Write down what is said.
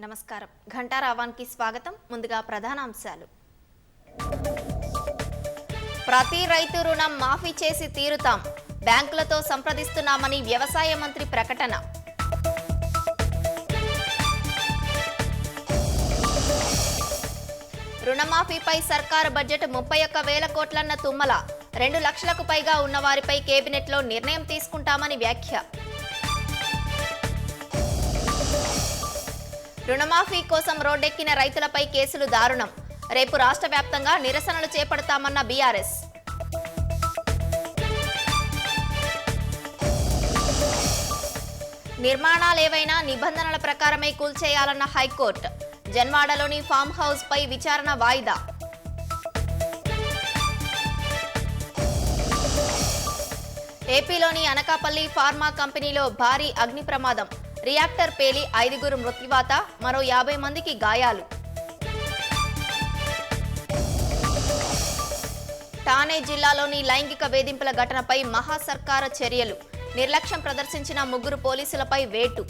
నమస్కారం. ఘంటారావానికి స్వాగతం. ముందుగా ప్రధానాంశాలు. ప్రతి రైతు రుణం మాఫీ చేసి తీరుతాం, బ్యాంకులతో సంప్రదిస్తున్నామని వ్యవసాయ మంత్రి ప్రకటన. రుణమాఫీపై సర్కారు బడ్జెట్ 31,000 కోట్లన్న తుమ్మల. 2 లక్షలకు పైగా ఉన్న వారిపై కేబినెట్లో నిర్ణయం తీసుకుంటామని వ్యాఖ్య. రుణమాఫీ కోసం రోడ్డెక్కిన రైతులపై కేసులు దారుణం. రేపు రాష్ట్ర వ్యాప్తంగా నిరసనలు చేపడతామన్న బీఆర్ఎస్. నిర్మాణాలేవైనా నిబంధనల ప్రకారమే కూల్చేయాలన్న హైకోర్టు. జన్వాడలోని ఫామ్ హౌస్ పై విచారణ వాయిదా. ఏపీలోని అనకాపల్లి ఫార్మా కంపెనీలో భారీ అగ్ని ప్రమాదం. రియాక్టర్ పేలి 5 మృత్యువాత, మరో 50 మందికి గాయాలు. ఠానే జిల్లాలోని లైంగిక వేధింపుల ఘటనపై మహా సర్కారు చర్యలు. నిర్లక్ష్యం ప్రదర్శించిన 3 పోలీసులపై వేటు.